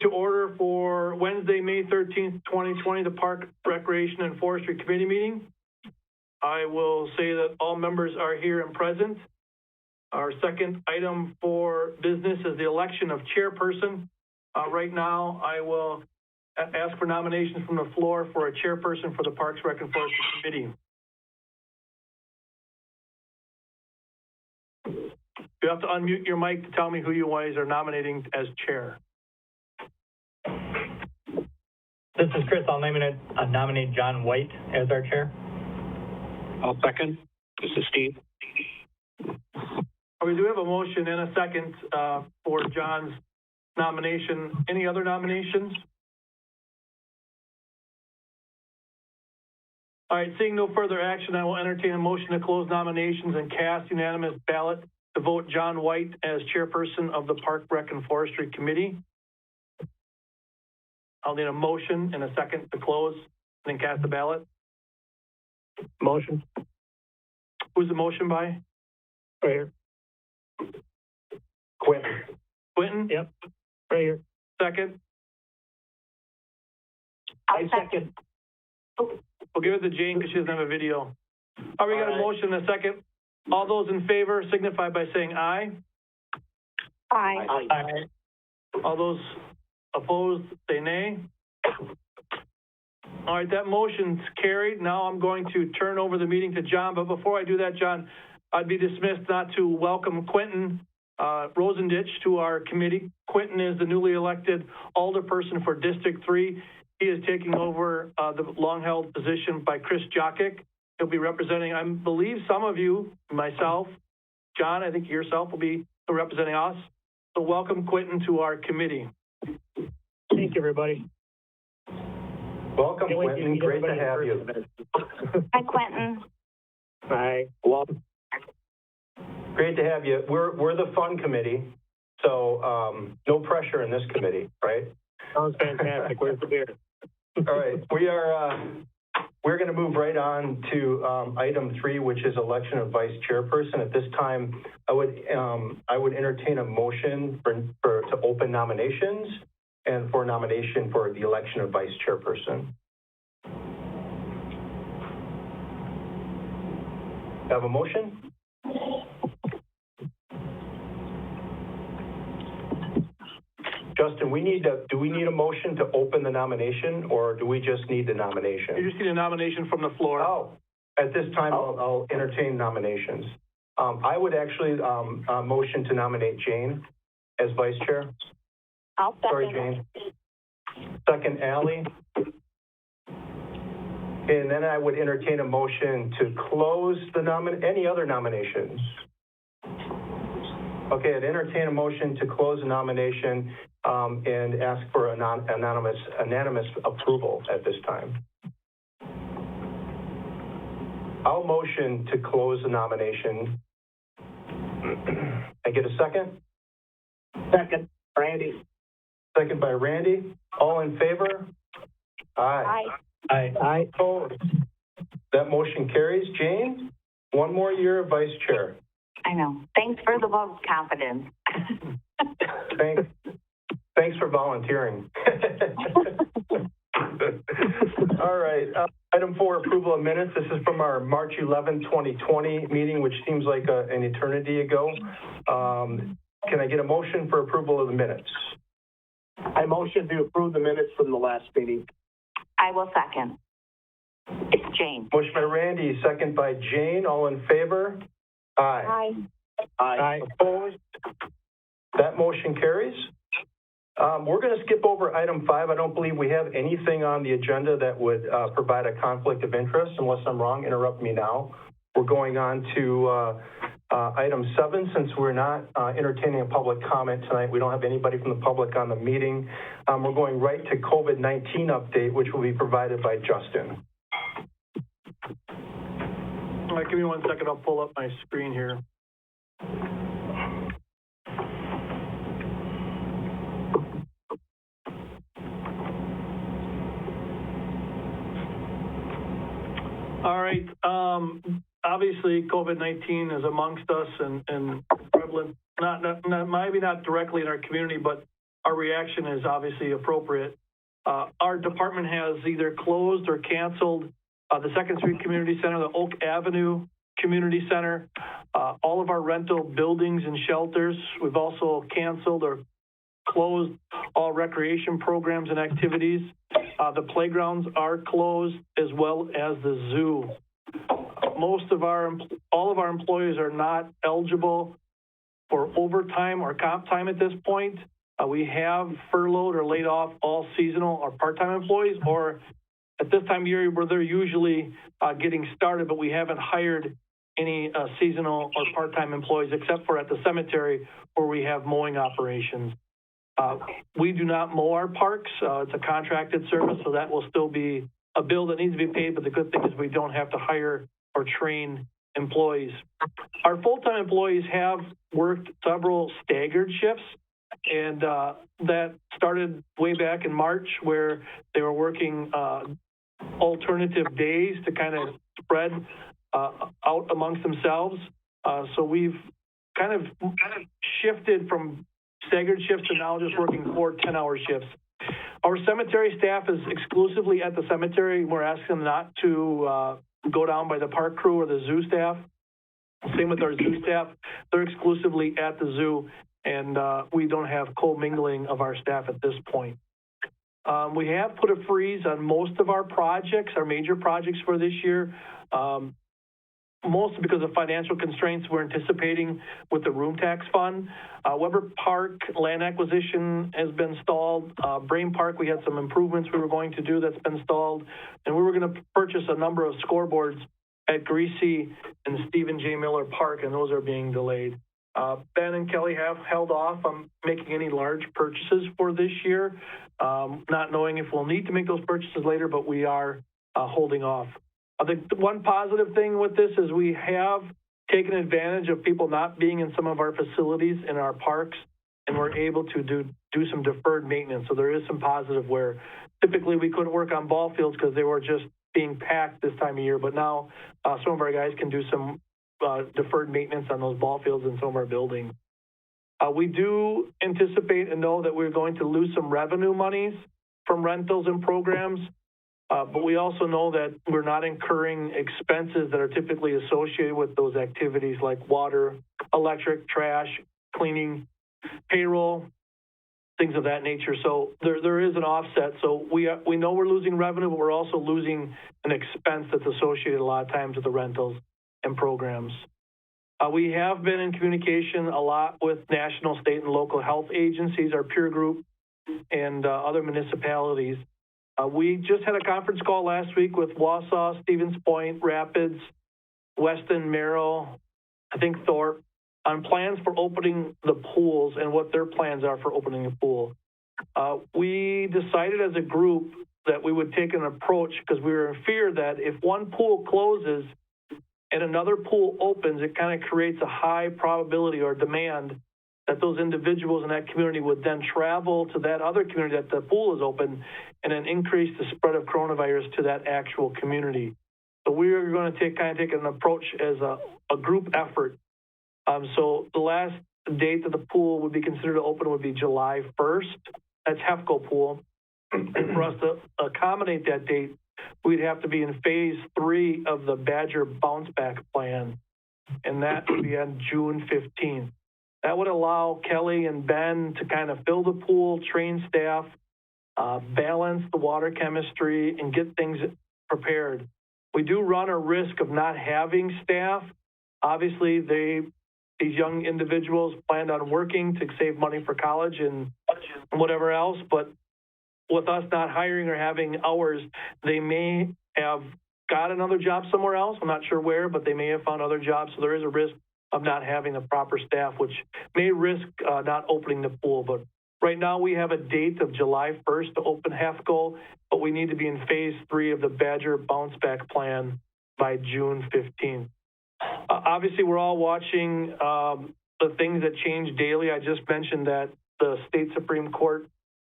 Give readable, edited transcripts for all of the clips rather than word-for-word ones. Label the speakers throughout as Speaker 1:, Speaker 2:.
Speaker 1: to order for Wednesday, May 13th, 2020, the Park, Recreation, and Forestry Committee meeting. I will say that all members are here and present. Our second item for business is the election of chairperson. Right now, I will ask for nominations from the floor for a chairperson for the Parks, Rec, and Forestry Committee. You have to unmute your mic to tell me who you guys are nominating as chair.
Speaker 2: This is Chris. I'll nominate John White as our chair.
Speaker 3: I'll second. This is Steve.
Speaker 1: We do have a motion and a second for John's nomination. Any other nominations? All right, seeing no further action, I will entertain a motion to close nominations and cast unanimous ballot to vote John White as chairperson of the Park, Rec, and Forestry Committee. I'll need a motion and a second to close and then cast the ballot.
Speaker 3: Motion.
Speaker 1: Who's the motion by?
Speaker 3: Right here. Quentin.
Speaker 1: Quentin?
Speaker 3: Yep. Right here.
Speaker 1: Second?
Speaker 3: I second.
Speaker 1: We'll give it to Jane because she doesn't have a video. All right, we got a motion and a second. All those in favor signify by saying aye.
Speaker 4: Aye.
Speaker 1: Aye. All those opposed say nay. All right, that motion's carried. Now I'm going to turn over the meeting to John. But before I do that, John, I'd be dismissed not to welcome Quentin Rosendich to our committee. Quentin is the newly elected alderperson for District 3. He is taking over the long-held position by Chris Jokic. He'll be representing, I believe, some of you, myself, John, I think yourself will be representing us. So welcome, Quentin, to our committee.
Speaker 3: Thank you, everybody.
Speaker 5: Welcome, Quentin. Great to have you.
Speaker 4: Hi, Quentin.
Speaker 3: Hi. Welcome.
Speaker 5: Great to have you. We're the fun committee, so no pressure in this committee, right?
Speaker 3: Sounds fantastic. Where's the beer?
Speaker 5: All right, we're going to move right on to item 3, which is election of vice chairperson. At this time, I would entertain a motion to open nominations and for nomination for the election of vice chairperson. Have a motion? Justin, do we need a motion to open the nomination, or do we just need the nomination?
Speaker 1: You just need a nomination from the floor.
Speaker 5: Oh, at this time, I'll entertain nominations. I would actually motion to nominate Jane as vice chair.
Speaker 4: I'll second.
Speaker 5: Sorry, Jane. Second, Allie. And then I would entertain a motion to close any other nominations. Okay, I'd entertain a motion to close the nomination and ask for unanimous approval at this time. I'll motion to close the nomination. I get a second?
Speaker 3: Second, Randy.
Speaker 5: Second by Randy. All in favor? Aye.
Speaker 4: Aye.
Speaker 3: Aye.
Speaker 5: Opposed? That motion carries. Jane, one more year of vice chair.
Speaker 4: I know. Thanks for the vote of confidence.
Speaker 5: Thanks for volunteering. All right. Item 4, approval of minutes. This is from our March 11, 2020 meeting, which seems like an eternity ago. Can I get a motion for approval of the minutes?
Speaker 3: I motion to approve the minutes from the last meeting.
Speaker 4: I will second. It's Jane.
Speaker 5: Motion by Randy, second by Jane. All in favor? Aye.
Speaker 3: Aye.
Speaker 5: Opposed? That motion carries. We're going to skip over item 5. I don't believe we have anything on the agenda that would provide a conflict of interest. Unless I'm wrong, interrupt me now. We're going on to item 7. Since we're not entertaining a public comment tonight, we don't have anybody from the public on the meeting. We're going right to COVID-19 update, which will be provided by Justin.
Speaker 1: All right, give me 1 second. I'll pull up my screen here. All right. Obviously, COVID-19 is amongst us and prevalent, maybe not directly in our community, but our reaction is obviously appropriate. Our department has either closed or canceled the 2nd Street Community Center, the Oak Avenue Community Center, all of our rental buildings and shelters. We've also canceled or closed all recreation programs and activities. The playgrounds are closed, as well as the zoo. All of our employees are not eligible for overtime or comp time at this point. We have furloughed or laid off all seasonal or part-time employees, or at this time of year where they're usually getting started, but we haven't hired any seasonal or part-time employees except for at the cemetery where we have mowing operations. We do not mow our parks. It's a contracted service, so that will still be a bill that needs to be paid, but the good thing is we don't have to hire or train employees. Our full-time employees have worked several staggered shifts, and that started way back in March, where they were working alternative days to kind of spread out amongst themselves. So we've kind of shifted from staggered shifts to now just working 4 10-hour shifts. Our cemetery staff is exclusively at the cemetery. We're asking them not to go down by the park crew or the zoo staff. Same with our zoo staff. They're exclusively at the zoo, and we don't have commingling of our staff at this point. We have put a freeze on most of our projects, our major projects for this year, mostly because of financial constraints we're anticipating with the room tax fund. Weber Park land acquisition has been stalled. Brain Park, we had some improvements we were going to do that's been stalled. And we were going to purchase a number of scoreboards at Greasy and Stephen J. Miller Park, and those are being delayed. Ben and Kelly have held off on making any large purchases for this year, not knowing if we'll need to make those purchases later, but we are holding off. I think the one positive thing with this is we have taken advantage of people not being in some of our facilities in our parks, and we're able to do some deferred maintenance. So there is some positive where typically we couldn't work on ball fields because they were just being packed this time of year, but now some of our guys can do some deferred maintenance on those ball fields in some of our buildings. We do anticipate and know that we're going to lose some revenue monies from rentals and programs, but we also know that we're not incurring expenses that are typically associated with those activities like water, electric, trash, cleaning, payroll, things of that nature. So there is an offset. So we know we're losing revenue, but we're also losing an expense that's associated a lot of times with the rentals and programs. We have been in communication a lot with national, state, and local health agencies, our peer group, and other municipalities. We just had a conference call last week with Wausau, Stevens Point, Rapids, Weston, Merrill, I think Thorpe, on plans for opening the pools and what their plans are for opening the pool. We decided as a group that we would take an approach because we were in fear that if one pool closes and another pool opens, it kind of creates a high probability or demand that those individuals in that community would then travel to that other community that the pool is open and then increase the spread of coronavirus to that actual community. So we are going to take an approach as a group effort. So the last date that the pool would be considered to open would be July 1st. That's HEFCO pool. And for us to accommodate that date, we'd have to be in phase 3 of the Badger bounce back plan. And that would be on June 15th. That would allow Kelly and Ben to kind of fill the pool, train staff, balance the water chemistry, and get things prepared. We do run a risk of not having staff. Obviously, these young individuals planned on working to save money for college and whatever else, but with us not hiring or having hours, they may have got another job somewhere else. I'm not sure where, but they may have found other jobs, so there is a risk of not having the proper staff, which may risk not opening the pool. But right now we have a date of July 1st to open HEFCO, but we need to be in phase 3 of the Badger bounce back plan by June 15th. Obviously, we're all watching the things that change daily. I just mentioned that the state Supreme Court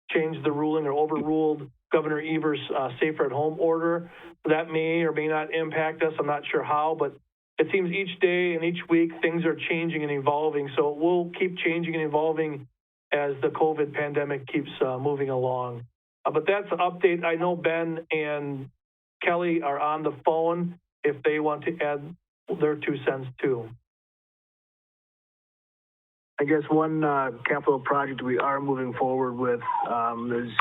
Speaker 1: changed the ruling or overruled Governor Evers' safer at home order. That may or may not impact us. I'm not sure how, but it seems each day and each week things are changing and evolving. So we'll keep changing and evolving as the COVID pandemic keeps moving along. But that's an update. I know Ben and Kelly are on the phone if they want to add their 2 cents too.
Speaker 6: I guess one capital project we are moving forward with, there's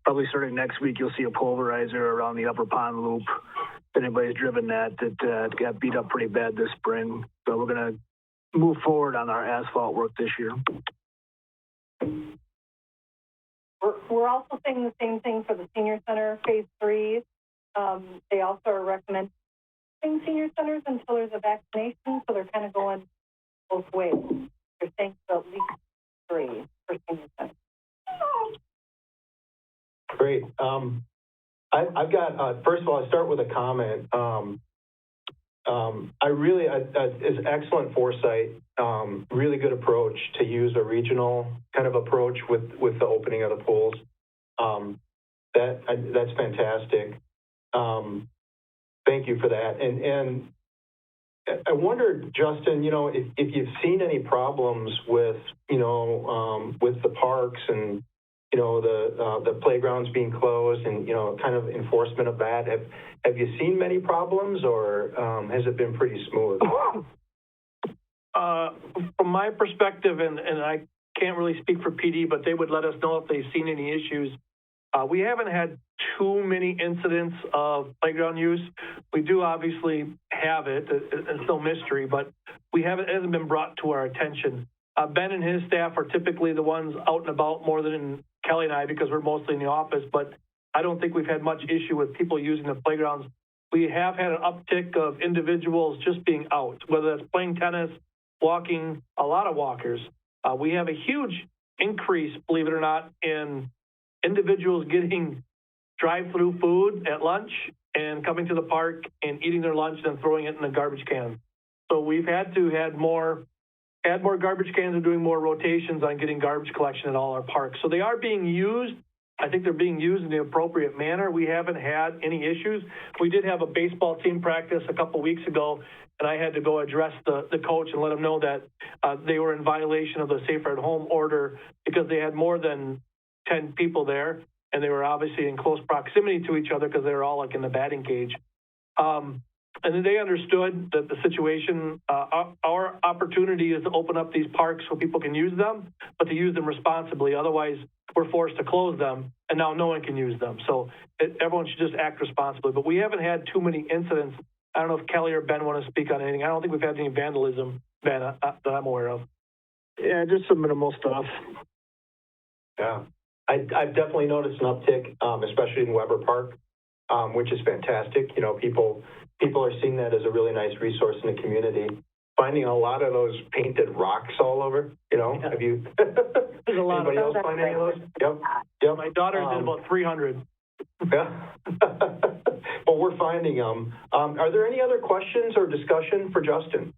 Speaker 6: probably starting next week, you'll see a pulverizer around the upper pond loop. If anybody's driven that got beat up pretty bad this spring. So we're going to move forward on our asphalt work this year.
Speaker 7: We're also saying the same thing for the senior center phase 3. They also are recommending senior centers until there's a vaccination, so they're kind of going both ways. They're saying at least 3 for senior centers.
Speaker 5: Great. I've got, first of all, I'll start with a comment. It's excellent foresight, really good approach to use a regional kind of approach with the opening of the pools. That's fantastic. Thank you for that. And I wondered, Justin, if you've seen any problems with, with the parks and, the playgrounds being closed and, kind of enforcement of that. Have you seen many problems, or has it been pretty smooth?
Speaker 1: From my perspective, and I can't really speak for PD, but they would let us know if they've seen any issues. We haven't had too many incidents of playground use. We do obviously have it. It's no mystery, but it hasn't been brought to our attention. Ben and his staff are typically the ones out and about more than Kelly and I, because we're mostly in the office, but I don't think we've had much issue with people using the playgrounds. We have had an uptick of individuals just being out, whether that's playing tennis, walking, a lot of walkers. We have a huge increase, believe it or not, in individuals getting drive-through food at lunch and coming to the park and eating their lunch and throwing it in the garbage can. So we've had to add more garbage cans and doing more rotations on getting garbage collection at all our parks. So they are being used. I think they're being used in the appropriate manner. We haven't had any issues. We did have a baseball team practice a couple weeks ago, and I had to go address the coach and let him know that they were in violation of the Safer at Home order because they had more than 10 people there, and they were obviously in close proximity to each other because they were all like in the batting cage. And then they understood that the situation, our opportunity is to open up these parks so people can use them, but to use them responsibly. Otherwise, we're forced to close them, and now no one can use them. So everyone should just act responsibly. But we haven't had too many incidents. I don't know if Kelly or Ben want to speak on anything. I don't think we've had any vandalism, Ben, that I'm aware of.
Speaker 6: Yeah, just some minimal stuff.
Speaker 5: Yeah. I've definitely noticed an uptick, especially in Weber Park, which is fantastic. People are seeing that as a really nice resource in the community. Finding a lot of those painted rocks all over, Have you?
Speaker 1: There's a lot
Speaker 5: anybody else find any of those? Yep.
Speaker 1: My daughter did about 300.
Speaker 5: Yeah. Well, we're finding them. Are there any other questions or discussion for Justin?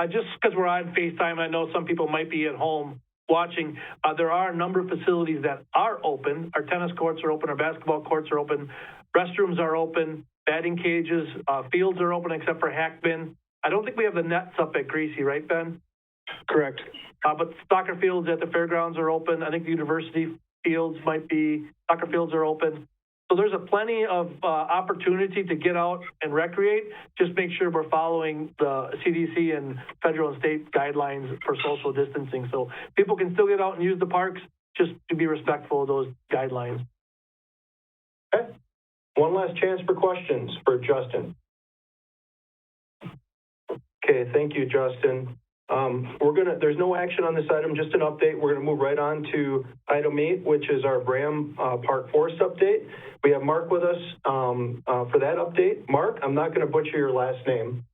Speaker 1: Just because we're on FaceTime, I know some people might be at home watching. There are a number of facilities that are open. Our tennis courts are open. Our basketball courts are open. Restrooms are open. Batting cages, fields are open except for Hackman. I don't think we have the nets up at Greasy, right, Ben?
Speaker 6: Correct.
Speaker 1: But soccer fields at the fairgrounds are open. I think the university fields soccer fields are open. So there's plenty of opportunity to get out and recreate. Just make sure we're following the CDC and federal and state guidelines for social distancing. So people can still get out and use the parks, just to be respectful of those guidelines.
Speaker 5: Okay. One last chance for questions for Justin. Okay, thank you, Justin. There's no action on this item, just an update. We're gonna move right on to item 8, which is our Bram Park Forest update. We have Mark with us for that update. Mark, I'm not gonna butcher your last name,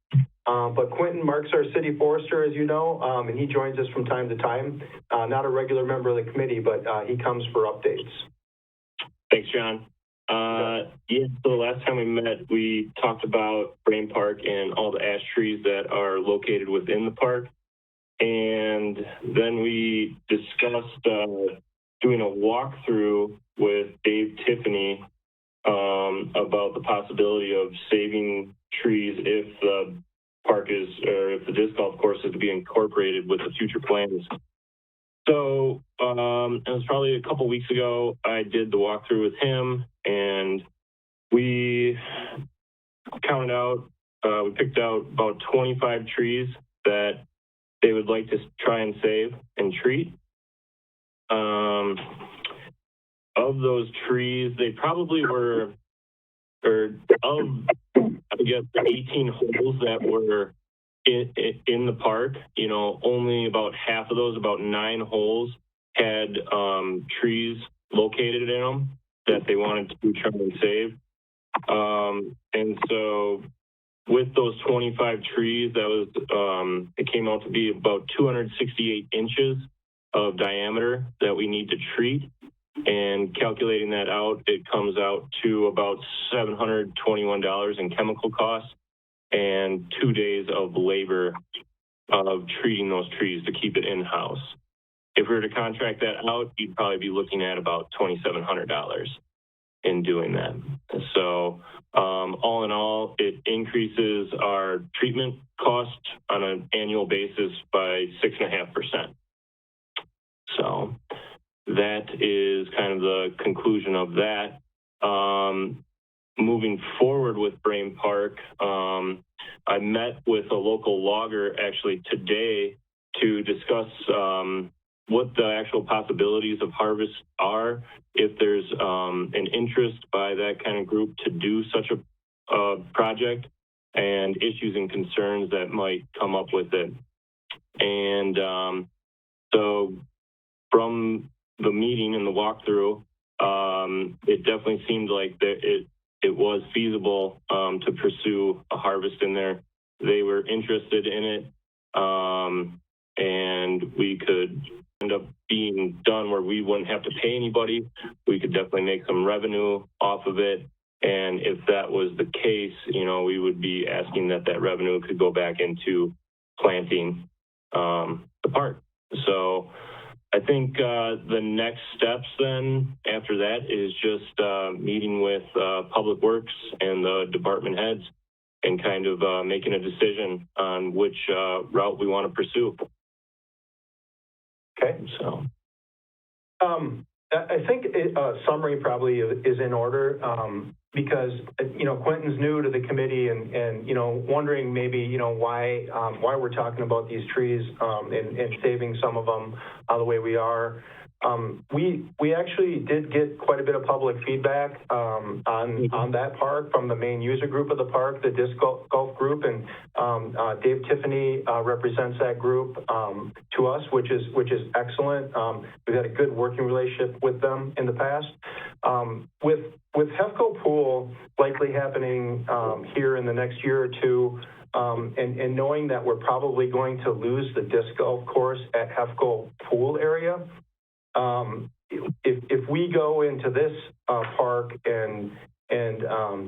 Speaker 5: but Quentin, Mark's our city forester, as you know, and he joins us from time to time. Not a regular member of the committee, but he comes for updates.
Speaker 8: Thanks, John. So the last time we met, we talked about Bram Park and all the ash trees that are located within the park. And then we discussed doing a walkthrough with Dave Tiffany about the possibility of saving trees if the park is, or if the disc golf course is to be incorporated with the future plans. So it was probably a couple weeks ago, I did the walkthrough with him, and we counted out, we picked out about 25 trees that they would like to try and save and treat. Of those trees, they probably were, or of, I guess, the 18 holes that were in the park, you know, only about half of those, about 9 holes, had trees located in them that they wanted to try and save. And so with those 25 trees, that was, it came out to be about 268 inches of diameter that we need to treat. And calculating that out, it comes out to about $721 in chemical costs and 2 days of labor of treating those trees to keep it in-house. If we were to contract that out, you'd probably be looking at about $2,700 in doing that. So all in all, it increases our treatment cost on an annual basis by 6.5%. So that is kind of the conclusion of that. Moving forward with Brain Park, I met with a local logger actually today to discuss what the actual possibilities of harvest are, if there's an interest by that kind of group to do such a project, and issues and concerns that might come up with it. And so from the meeting and the walkthrough, it definitely seemed like it was feasible to pursue a harvest in there. They were interested in it, and we could end up being done where we wouldn't have to pay anybody. We could definitely make some revenue off of it. And if that was the case, you know, we would be asking that revenue could go back into planting the park. So I think the next steps then after that is just meeting with Public Works and the department heads and kind of making a decision on which route we want to pursue.
Speaker 5: Okay.
Speaker 8: So
Speaker 5: I think a summary probably is in order because, you know, Quentin's new to the committee and you know, wondering maybe, you know, why we're talking about these trees and saving some of them the way we are. We actually did get quite a bit of public feedback on that park from the main user group of the park, the disc golf group, and Dave Tiffany represents that group to us, which is excellent. We've had a good working relationship with them in the past. With HEFCO Pool likely happening here in the next year or two, and knowing that we're probably going to lose the disc golf course at HEFCO Pool area, if we go into this park and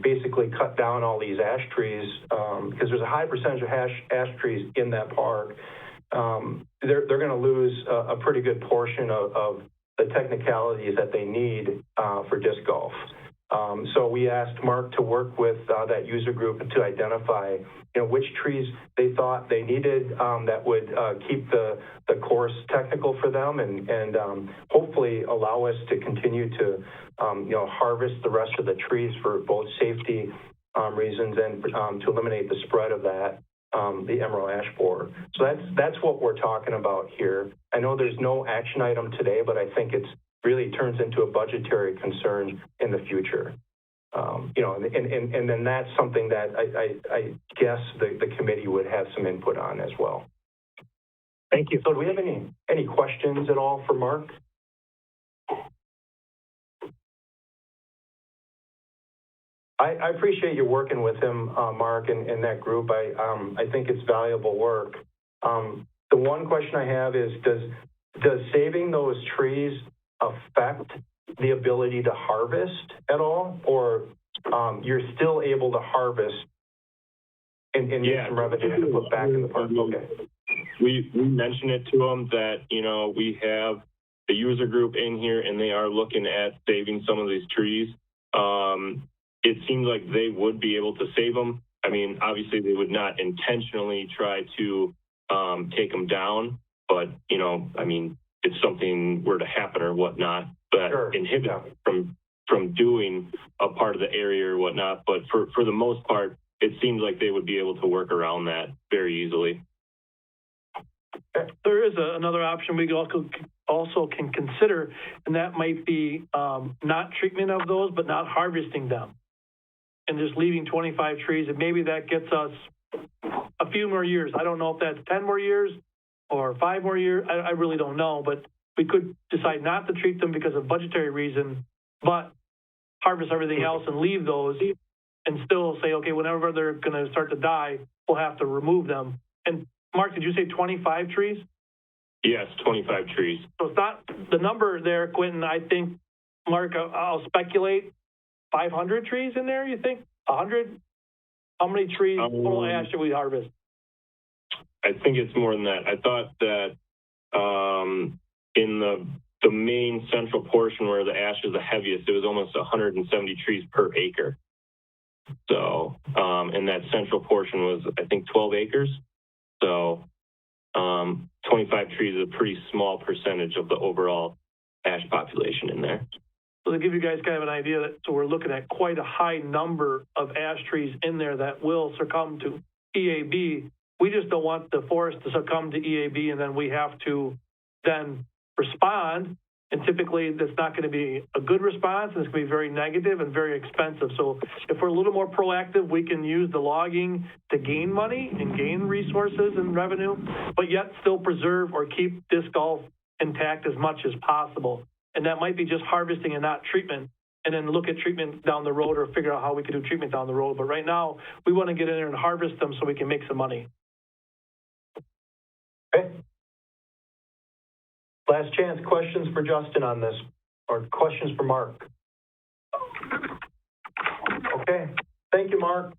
Speaker 5: basically cut down all these ash trees, because there's a high percentage of ash trees in that park, they're going to lose a pretty good portion of the technicalities that they need for disc golf. So we asked Mark to work with that user group to identify, you know, which trees they thought they needed that would keep the course technical for them and hopefully allow us to continue to, you know, harvest the rest of the trees for both safety reasons and to eliminate the spread of that, the emerald ash borer. So that's what we're talking about here. I know there's no action item today, but I think it's really turns into a budgetary concern in the future. You know, and then that's something that I guess the committee would have some input on as well.
Speaker 3: Thank you.
Speaker 5: So do we have any questions at all for Mark? I appreciate you working with him, Mark, and that group. I think it's valuable work. The one question I have is, does saving those trees affect the ability to harvest at all, or you're still able to harvest and make some revenue to put back in the park? Okay.
Speaker 8: We mentioned it to them that, you know, we have the user group in here and they are looking at saving some of these trees. It seems like they would be able to save them. I mean, obviously they would not intentionally try to take them down, but, you know, I mean, if something were to happen or whatnot, but
Speaker 5: Sure.
Speaker 8: inhibit from doing a part of the area or whatnot. But for the most part, it seems like they would be able to work around that very easily.
Speaker 1: There is another option we also can consider, and that might be not treatment of those, but not harvesting them, and just leaving 25 trees, and maybe that gets us a few more years. I don't know if that's 10 more years or 5 more years. I really don't know, but we could decide not to treat them because of budgetary reason, but harvest everything else and leave those and still say, okay, whenever they're going to start to die, we'll have to remove them. And Mark, did you say 25 trees?
Speaker 8: Yes, 25 trees.
Speaker 1: So it's not the number there, Quentin. I think, Mark, I'll speculate 500 trees in there, you think? 100? How many trees total ash should we harvest?
Speaker 8: I think it's more than that. I thought that in the main central portion where the ash is the heaviest, it was almost 170 trees per acre. So, and that central portion was, I think, 12 acres. So 25 trees is a pretty small percentage of the overall ash population in there.
Speaker 1: So to give you guys kind of an idea, so we're looking at quite a high number of ash trees in there that will succumb to EAB. We just don't want the forest to succumb to EAB, and then we have to then respond. And typically that's not going to be a good response, and it's going to be very negative and very expensive. So if we're a little more proactive, we can use the logging to gain money and gain resources and revenue, but yet still preserve or keep disc golf intact as much as possible. And that might be just harvesting and not treatment, and then look at treatment down the road or figure out how we can do treatment down the road. But right now, we want to get in there and harvest them so we can make some money.
Speaker 5: Okay. Last chance, questions for Justin on this, or questions for Mark? Okay, thank you, Mark.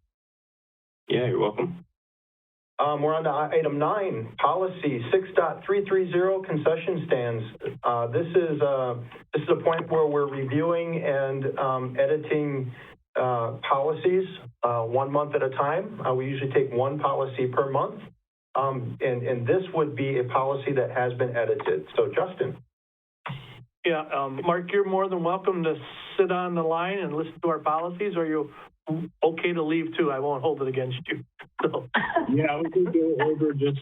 Speaker 8: Yeah, you're welcome.
Speaker 5: We're on to item 9, policy 6.330, concession stands. This is a point where we're reviewing and editing policies 1 month at a time. We usually take 1 policy per month. And this would be a policy that has been edited. So, Justin.
Speaker 1: Yeah, Mark, you're more than welcome to sit on the line and listen to our policies, or you're okay to leave too. I won't hold it against you. So.
Speaker 8: Yeah, we can go over just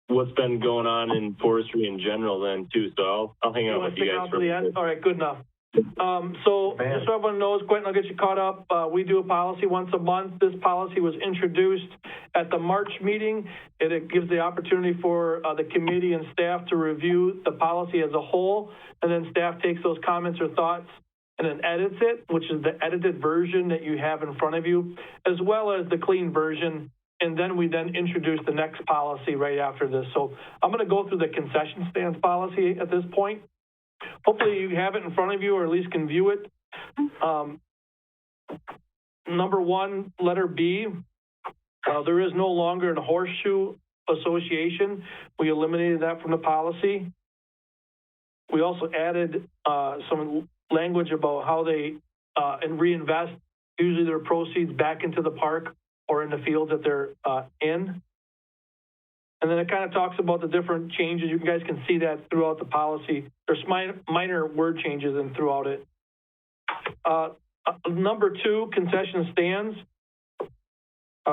Speaker 8: what's been going on in forestry in general then too. So I'll hang out with you guys
Speaker 1: for the end. All right, good enough. So just so everyone knows, Quentin, I'll get you caught up. We do a policy once a month. This policy was introduced at the March meeting. It gives the opportunity for the committee and staff to review the policy as a whole, and then staff takes those comments or thoughts and then edits it, which is the edited version that you have in front of you, as well as the clean version. And then we introduce the next policy right after this. So I'm going to go through the concession stands policy at this point. Hopefully you have it in front of you, or at least can view it. Number 1, letter B, there is no longer a horseshoe association. We eliminated that from the policy. We also added some language about how they and reinvest usually their proceeds back into the park or in the fields that they're in. And then it kind of talks about the different changes. You guys can see that throughout the policy. There's minor word changes throughout it. Number 2, concession stands.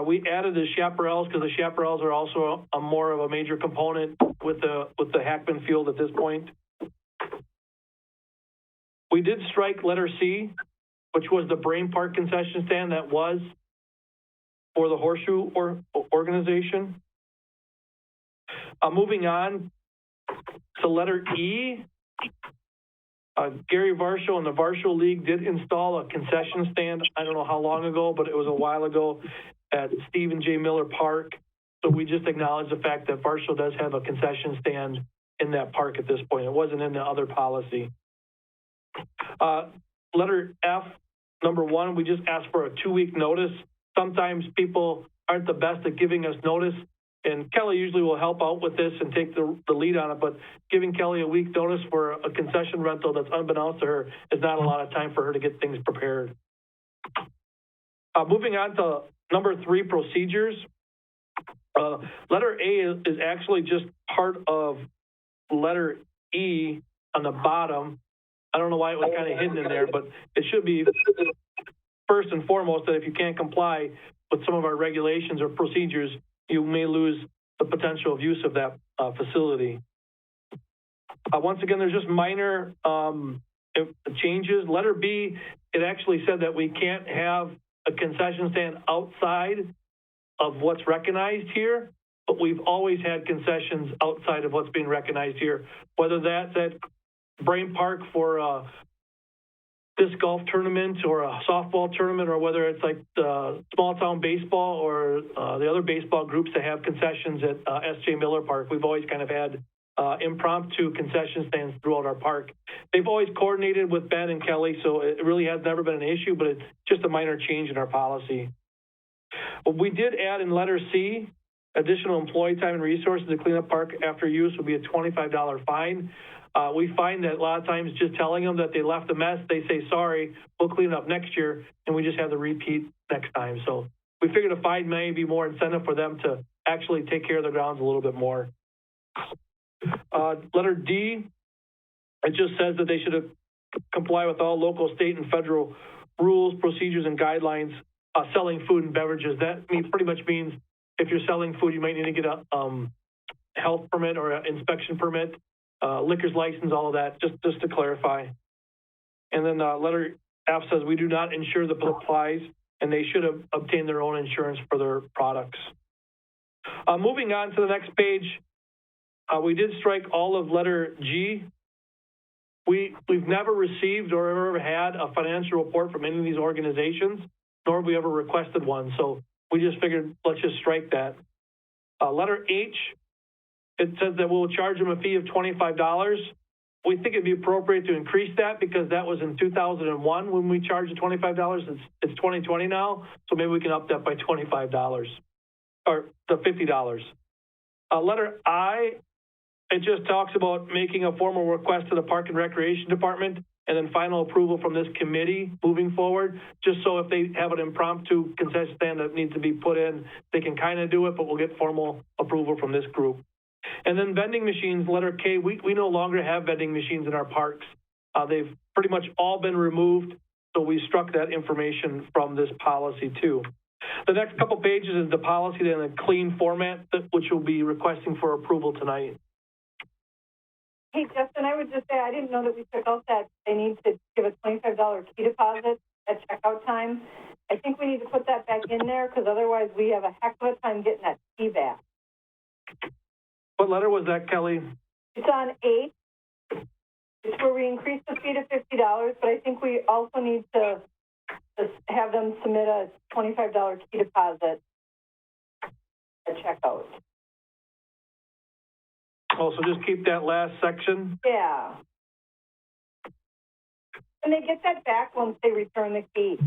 Speaker 1: We added the chaparrals because the chaparrals are also a more of a major component with the Hackman field at this point. We did strike letter C, which was the Brain Park concession stand that was for the Horseshoe organization. Moving on to letter E, Gary Varsho and the Varsho League did install a concession stand. I don't know how long ago, but it was a while ago at Stephen J. Miller Park. So we just acknowledge the fact that Varsho does have a concession stand in that park at this point. It wasn't in the other policy. Letter F, number 1, we just asked for a 2-week notice. Sometimes people aren't the best at giving us notice, and Kelly usually will help out with this and take the lead on it, but giving Kelly a week notice for a concession rental that's unbeknownst to her is not a lot of time for her to get things prepared. Moving on to number 3, procedures. Letter A is actually just part of letter E on the bottom. I don't know why it was kind of hidden in there, but it should be first and foremost that if you can't comply with some of our regulations or procedures, you may lose the potential of use of that facility. Once again, there's just minor changes. Letter B, it actually said that we can't have a concession stand outside of what's recognized here, but we've always had concessions outside of what's being recognized here, whether that's at Brain Park for a disc golf tournament or a softball tournament, or whether it's like small town baseball or the other baseball groups that have concessions at S.J. Miller Park. We've always kind of had impromptu concession stands throughout our park. They've always coordinated with Ben and Kelly, so it really has never been an issue, but it's just a minor change in our policy. We did add in letter C, additional employee time and resources to clean up park after use will be a $25 fine. We find that a lot of times just telling them that they left a mess, they say, sorry, we'll clean it up next year, and we just have to repeat next time. So we figured a fine may be more incentive for them to actually take care of the grounds a little bit more. Letter D, it just says that they should comply with all local, state, and federal rules, procedures, and guidelines selling food and beverages. That pretty much means if you're selling food, you might need to get a health permit or an inspection permit, liquor's license, all of that, just to clarify. And then letter F says we do not insure the supplies, and they should have obtained their own insurance for their products. Moving on to the next page, we did strike all of letter G. We've never received or ever had a financial report from any of these organizations, nor have we ever requested one. So we just figured let's just strike that. Letter H, it says that we'll charge them a fee of $25. We think it'd be appropriate to increase that because that was in 2001 when we charged the $25. It's 2020 now, so maybe we can up that by $25 or the $50. Letter I, it just talks about making a formal request to the Park and Recreation Department and then final approval from this committee moving forward, just so if they have an impromptu concession stand that needs to be put in, they can kind of do it, but we'll get formal approval from this group. And then vending machines, letter K, we no longer have vending machines in our parks. They've pretty much all been removed, so we struck that information from this policy too. The next couple pages is the policy in a clean format, which we'll be requesting for approval tonight.
Speaker 7: Hey, Justin, I would just say I didn't know that we took out that they need to give a $25 key deposit at checkout time. I think we need to put that back in there because otherwise we have a heck of a time getting that key back.
Speaker 1: What letter was that, Kelly?
Speaker 7: It's on 8. It's where we increased the fee to $50, but I think we also need to have them submit a $25 key deposit at checkout.
Speaker 1: Oh, so just keep that last section?
Speaker 7: Yeah. And they get that back once they return the key.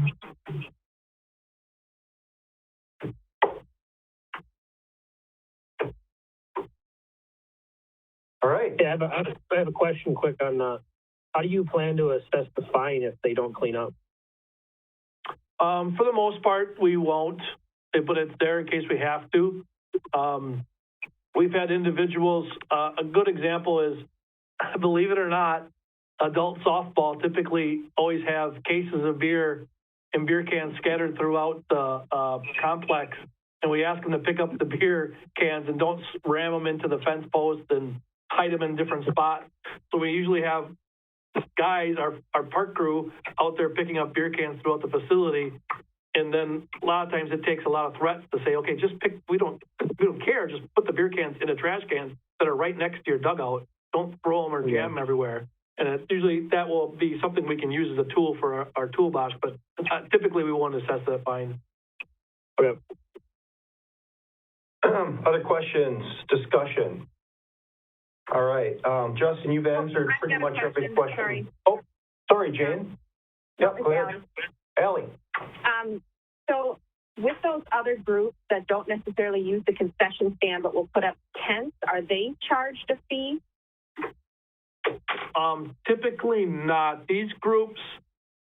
Speaker 5: All right.
Speaker 3: Yeah, I have a question quick on how do you plan to assess the fine if they don't clean up?
Speaker 1: For the most part, we won't, but it's there in case we have to. We've had individuals, a good example is, believe it or not, adult softball typically always have cases of beer and beer cans scattered throughout the complex. And we ask them to pick up the beer cans and don't ram them into the fence post and hide them in different spots. So we usually have guys, our park crew, out there picking up beer cans throughout the facility. And then a lot of times it takes a lot of threats to say, okay, just pick, we don't care, just put the beer cans in the trash cans that are right next to your dugout. Don't throw them or jam them everywhere. And it's usually that will be something we can use as a tool for our toolbox, but typically we won't assess that fine.
Speaker 5: Okay. Other questions, discussion? All right, Justin, you've answered pretty much every question.
Speaker 9: Sorry.
Speaker 5: Oh, sorry, Jane. Yep, go ahead. Allie.
Speaker 9: So with those other groups that don't necessarily use the concession stand but will put up tents, are they charged a fee?
Speaker 1: Typically not. These groups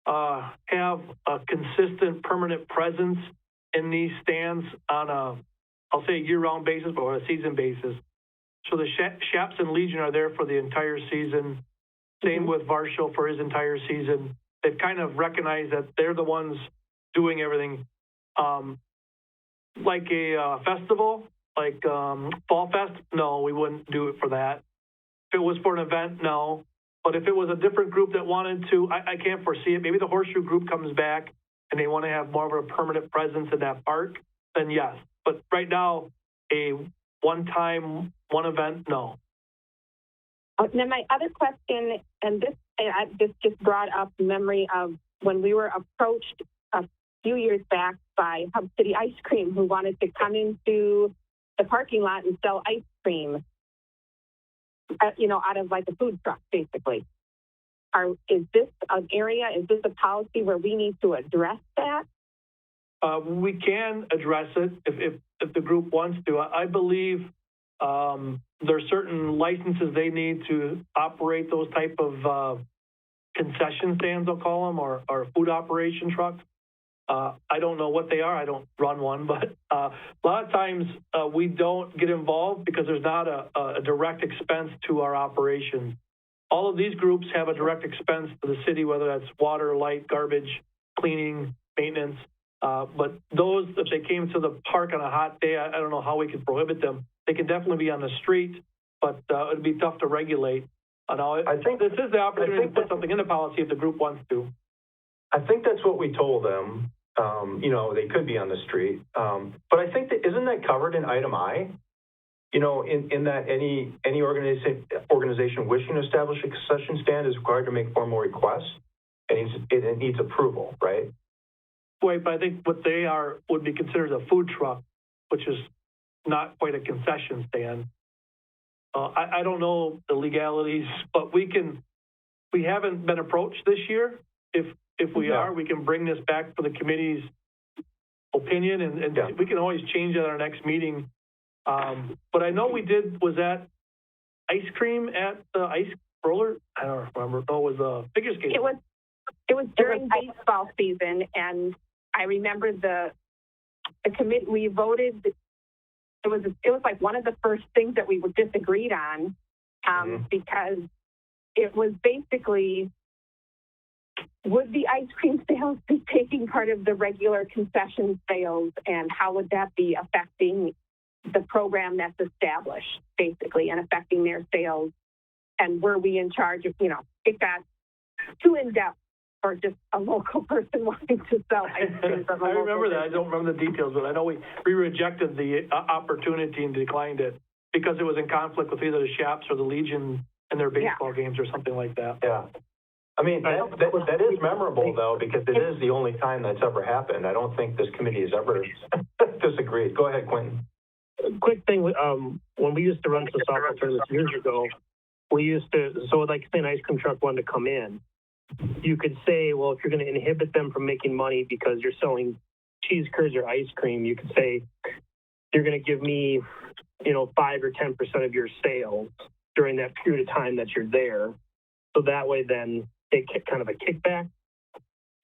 Speaker 1: have a consistent permanent presence in these stands on a, I'll say year-round basis, but on a season basis. So the Shaps and Legion are there for the entire season. Same with Varsho for his entire season. They've kind of recognized that they're the ones doing everything. Like a festival, like Fall Fest, no, we wouldn't do it for that. If it was for an event, no. But if it was a different group that wanted to, I can't foresee it. Maybe the horseshoe group comes back and they want to have more of a permanent presence in that park, then yes. But right now, a one-time, one event, no.
Speaker 9: Then my other question, and this just brought up the memory of when we were approached a few years back by Hub City Ice Cream, who wanted to come into the parking lot and sell ice cream, out of like a food truck, basically. Is this an area, is this a policy where we need to address that?
Speaker 1: We can address it if the group wants to. I believe there's certain licenses they need to operate those type of concession stands, I'll call them, or food operation trucks. I don't know what they are. I don't run one, but a lot of times we don't get involved because there's not a direct expense to our operations. All of these groups have a direct expense to the city, whether that's water, light, garbage, cleaning, maintenance. But those, if they came to the park on a hot day, I don't know how we could prohibit them. They can definitely be on the street, but it'd be tough to regulate. I think this is the opportunity to put something in the policy if the group wants to.
Speaker 5: I think that's what we told them. They could be on the street. But I think that, isn't that covered in item I? In that any organization wishing to establish a concession stand is required to make formal requests, and it needs approval, right?
Speaker 1: Wait, but I think what they are would be considered a food truck, which is not quite a concession stand. I don't know the legalities, but we haven't been approached this year. If we are, we can bring this back for the committee's opinion, and we can always change it at our next meeting. But I know we was that ice cream at the ice roller? I don't remember. No, it was figure skating.
Speaker 9: It was during baseball season, and I remember the committee, we voted, it was like one of the first things that we disagreed on, because it was basically, would the ice cream sales be taking part of the regular concession sales, and how would that be affecting the program that's established, basically, and affecting their sales? And were we in charge of, it got too in-depth for just a local person wanting to sell ice cream from a
Speaker 1: I remember that.
Speaker 9: business.
Speaker 1: I don't remember the details, but I know we rejected the opportunity and declined it because it was in conflict with either the Shaps or the Legion in their baseball games or something like that.
Speaker 5: Yeah. I mean, that is memorable, though, because it is the only time that's ever happened. I don't think this committee has ever disagreed. Go ahead, Quentin.
Speaker 3: Quick thing, when we used to run some softball tournaments years ago, we used to, so like say an ice cream truck wanted to come in, you could say, well, if you're going to inhibit them from making money because you're selling cheese curds or ice cream, you could say, you're going to give me, 5 or 10% of your sales during that period of time that you're there. So that way then they get kind of a kickback.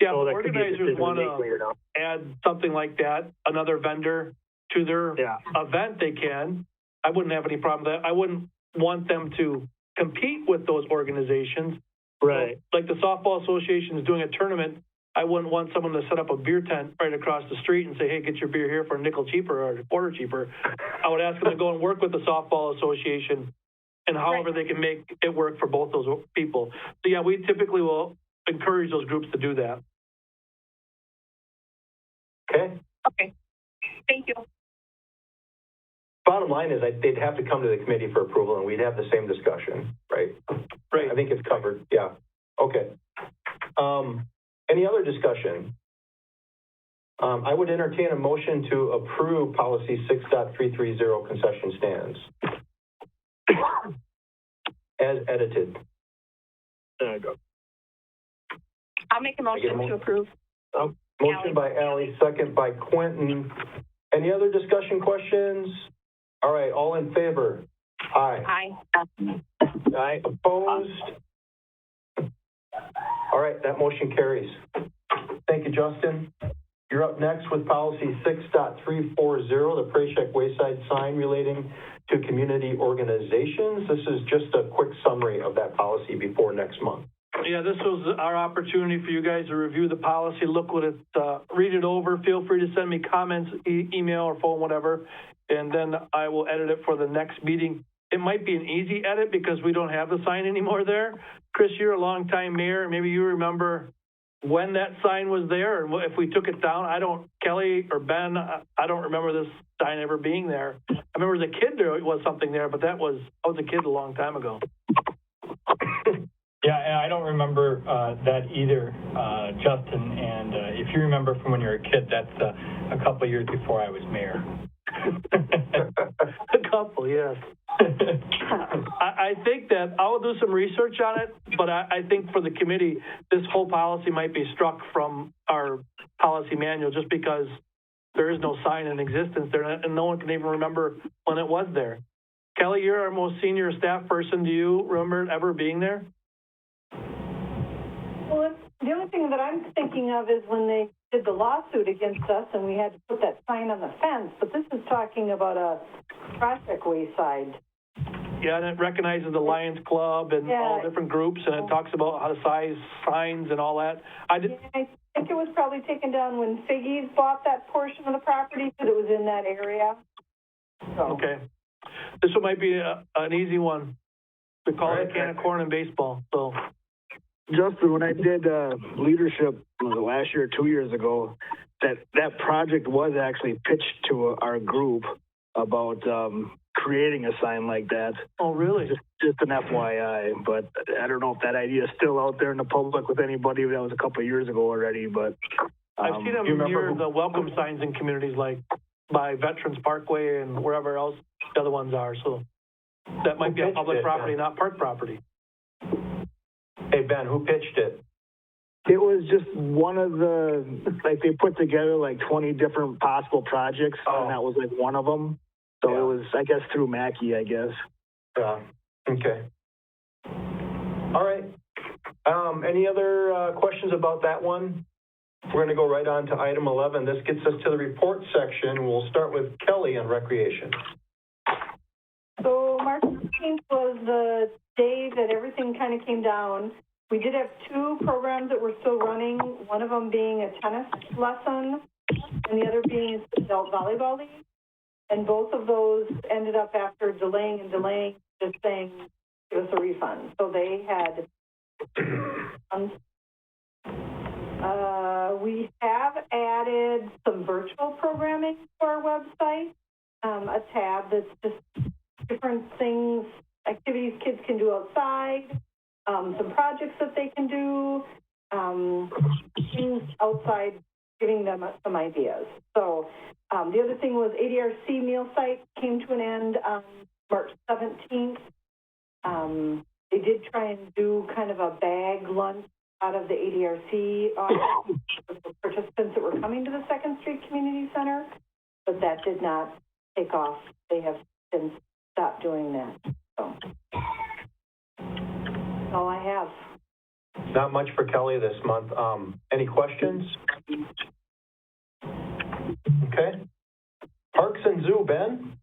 Speaker 1: Yeah, so organizers want to add something like that, another vendor to their event, they can. I wouldn't have any problem with that. I wouldn't want them to compete with those organizations.
Speaker 3: Right.
Speaker 1: So, like the Softball Association is doing a tournament, I wouldn't want someone to set up a beer tent right across the street and say, hey, get your beer here for a nickel cheaper or a quarter cheaper. I would ask them to go and work with the Softball Association and however they can make it work for both those people. So, yeah, we typically will encourage those groups to do that.
Speaker 5: Okay.
Speaker 9: Okay. Thank you.
Speaker 5: Bottom line is they'd have to come to the committee for approval, and we'd have the same discussion, right?
Speaker 1: Right.
Speaker 5: I think it's covered. Yeah. Okay. Any other discussion? I would entertain a motion to approve policy 6.330 concession stands as edited.
Speaker 3: There you go.
Speaker 9: I'll make a motion to approve.
Speaker 5: Motion by Allie, second by Quentin. Any other discussion questions? All right, all in favor? Aye.
Speaker 9: Aye.
Speaker 5: Aye. Opposed? All right, that motion carries. Thank you, Justin. You're up next with policy 6.340, the PRASCHAK Wayside sign relating to community organizations. This is just a quick summary of that policy before next month.
Speaker 1: Yeah, this was our opportunity for you guys to review the policy, look what it, read it over. Feel free to send me comments, email or phone, whatever, and then I will edit it for the next meeting. It might be an easy edit because we don't have the sign anymore there. Chris, you're a longtime mayor. Maybe you remember when that sign was there and if we took it down. Kelly or Ben, I don't remember this sign ever being there. I remember as a kid there was something there, but I was a kid a long time ago.
Speaker 2: Yeah, and I don't remember that either, Justin. And if you remember from when you were a kid, that's a couple of years before I was mayor.
Speaker 1: A couple, yes. I think that I'll do some research on it, but I think for the committee, this whole policy might be struck from our policy manual just because there is no sign in existence there, and no one can even remember when it was there. Kelly, you're our most senior staff person. Do you remember it ever being there?
Speaker 7: Well, the only thing that I'm thinking of is when they did the lawsuit against us and we had to put that sign on the fence, but this is talking about a PRASCHAK Wayside.
Speaker 1: Yeah, and it recognizes the Lions Club and all different groups, and it talks about how to size signs and all that. I think
Speaker 7: it was probably taken down when Figgy's bought that portion of the property because it was in that area. So. Okay.
Speaker 1: This one might be an easy one. We call it a can of corn in baseball, so...
Speaker 6: Justin, when I did leadership last year, 2 years ago, that project was actually pitched to our group about creating a sign like that.
Speaker 1: Oh, really?
Speaker 6: Just an FYI, but I don't know if that idea is still out there in the public with anybody. That was a couple of years ago already, but...
Speaker 1: I've seen them near the welcome signs in communities like by Veterans Parkway and wherever else the other ones are, so that might be a public property, not park property.
Speaker 5: Hey, Ben, who pitched it?
Speaker 6: It was just one of the, they put together 20 different possible projects, and that was one of them. So it was, I guess, through Mackey, I guess.
Speaker 5: Yeah, okay. All right. Any other questions about that one? We're going to go right on to item 11. This gets us to the report section. We'll start with Kelly on recreation.
Speaker 7: So March 15th was the day that everything kind of came down. We did have 2 programs that were still running, one of them being a tennis lesson and the other being an adult volleyball league. And both of those ended up after delaying, just saying, give us a refund. So they had, we have added some virtual programming to our website, a tab that's just different things, activities kids can do outside, some projects that they can do, things outside, giving them some ideas. So the other thing was ADRC meal site came to an end on March 17th. They did try and do kind of a bag lunch out of the ADRC office for participants that were coming to the 2nd Street Community Center, but that did not take off. They have since stopped doing that. So that's all I have.
Speaker 5: Not much for Kelly this month. Any questions? Okay. Parks and Zoo, Ben?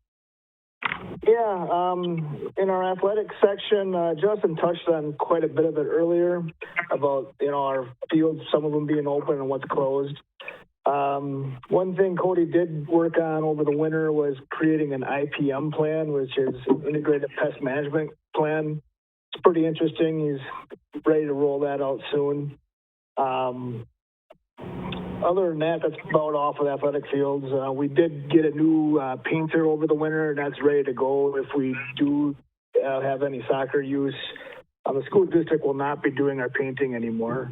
Speaker 6: Yeah, in our athletics section, Justin touched on quite a bit of it earlier about, our fields, some of them being open and what's closed. One thing Cody did work on over the winter was creating an IPM plan, which is an integrated pest management plan. It's pretty interesting. He's ready to roll that out soon. Other than that, that's about all for the athletic fields. We did get a new painter over the winter, and that's ready to go if we do have any soccer use. The school district will not be doing our painting anymore.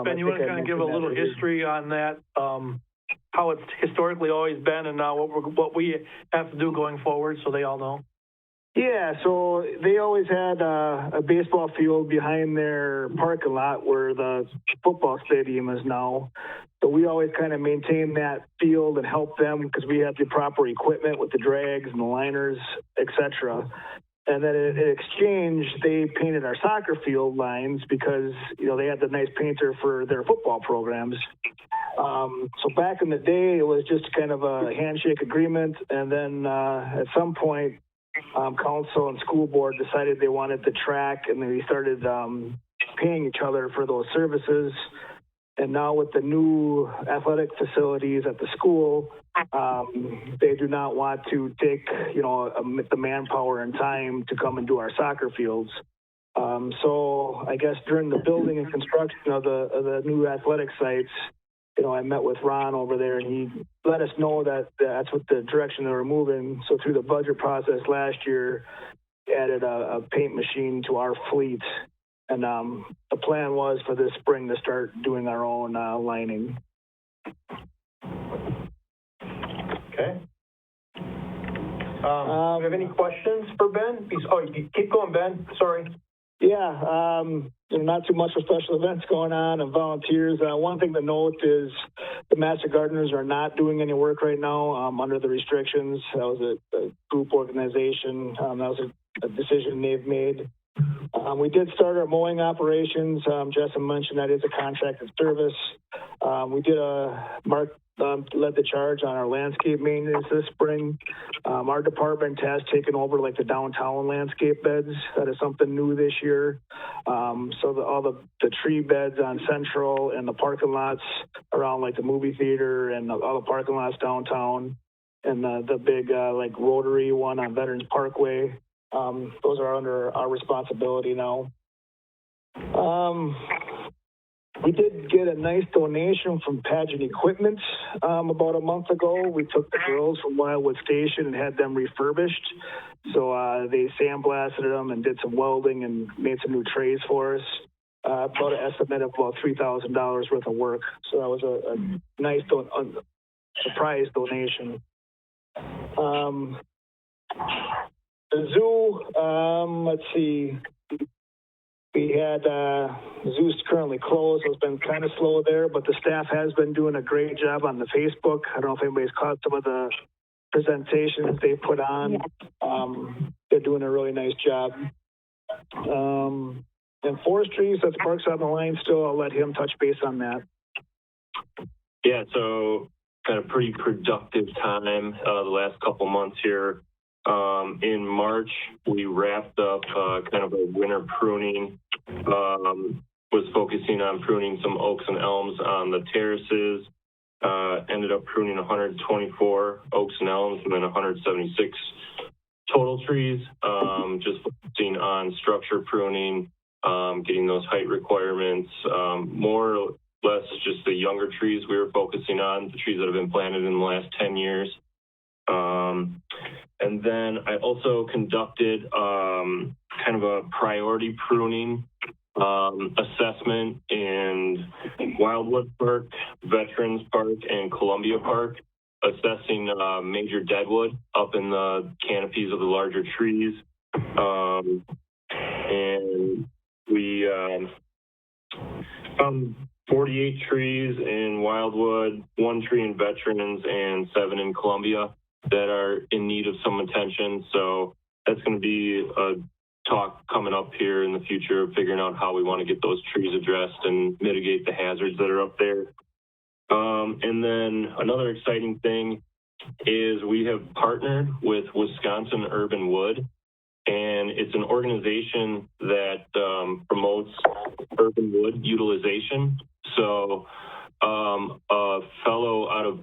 Speaker 1: Ben, you want to kind of give a little history on that, how it's historically always been and now what we have to do going forward so they all know?
Speaker 6: Yeah, so they always had a baseball field behind their parking lot where the football stadium is now. So we always kind of maintain that field and help them because we have the proper equipment with the drags and the liners, etc. And then in exchange, they painted our soccer field lines because, you know, they had the nice painter for their football programs. So back in the day, it was just kind of a handshake agreement. And then at some point, council and school board decided they wanted the track, and they started paying each other for those services. And now with the new athletic facilities at the school, they do not want to take, you know, the manpower and time to come and do our soccer fields. So I guess during the building and construction of the new athletic sites, you know, I met with Ron over there, and he let us know that that's what the direction they were moving. So through the budget process last year, added a paint machine to our fleet. And the plan was for this spring to start doing our own lining.
Speaker 5: Okay. Do you have any questions for Ben? Keep going, Ben. Sorry.
Speaker 6: Yeah, not too much for special events going on and volunteers. One thing to note is the Master Gardeners are not doing any work right now under the restrictions. That was a group organization. That was a decision they've made. We did start our mowing operations. Justin mentioned that is a contracted service. We did Mark led the charge on our landscape maintenance this spring. Our department has taken over like the downtown landscape beds. That is something new this year. So all the tree beds on Central and the parking lots around like the movie theater and all the parking lots downtown, and the big like rotary one on Veterans Parkway. Those are under our responsibility now. We did get a nice donation from Pageant Equipment about a month ago. We took the girls from Wildwood Station and had them refurbished. So they sandblasted them and did some welding and made some new trays for us. About an estimate of about $3,000 worth of work. So that was a nice surprise donation. The zoo, let's see. We had, zoo's currently closed, so it's been kind of slow there, but the staff has been doing a great job on the Facebook. I don't know if anybody's caught some of the presentations they put on. They're doing a really nice job. And Forestry, since Park's on the line still, I'll let him touch base on that.
Speaker 8: Yeah, so kind of pretty productive time the last couple months here. In March, we wrapped up kind of a winter pruning, was focusing on pruning some oaks and elms on the terraces, ended up pruning 124 oaks and elms and then 176 total trees, just focusing on structure pruning, getting those height requirements, more or less just the younger trees we were focusing on, the trees that have been planted in the last 10 years. And then I also conducted kind of a priority pruning assessment in Wildwood Park, Veterans Park, and Columbia Park, assessing major deadwood up in the canopies of the larger trees. And we found 48 trees in Wildwood, 1 tree in Veterans, and 7 in Columbia that are in need of some attention. So that's going to be a talk coming up here in the future, figuring out how we want to get those trees addressed and mitigate the hazards that are up there. And then another exciting thing is we have partnered with Wisconsin Urban Wood, and it's an organization that promotes urban wood utilization. So a fellow out of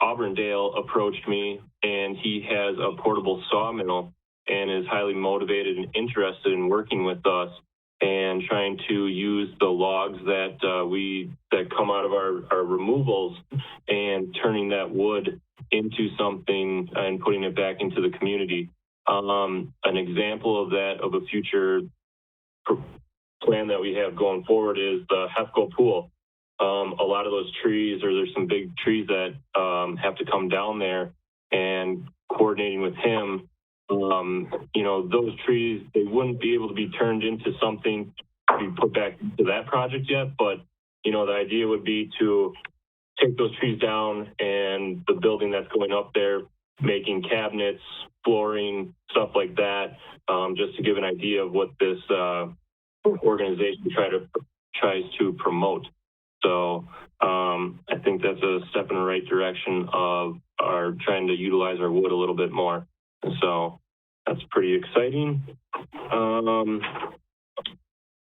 Speaker 8: Auburndale approached me, and he has a portable sawmill and is highly motivated and interested in working with us and trying to use the logs that that come out of our removals and turning that wood into something and putting it back into the community. An example of that, of a future plan that we have going forward, is the Hefco pool. A lot of those trees, or there's some big trees that have to come down there, and coordinating with him, you know, those trees, they wouldn't be able to be turned into something to be put back into that project yet, but, you know, the idea would be to take those trees down and the building that's going up there, making cabinets, flooring, stuff like that, just to give an idea of what this organization tries to promote. So I think that's a step in the right direction of our trying to utilize our wood a little bit more. And so that's pretty exciting.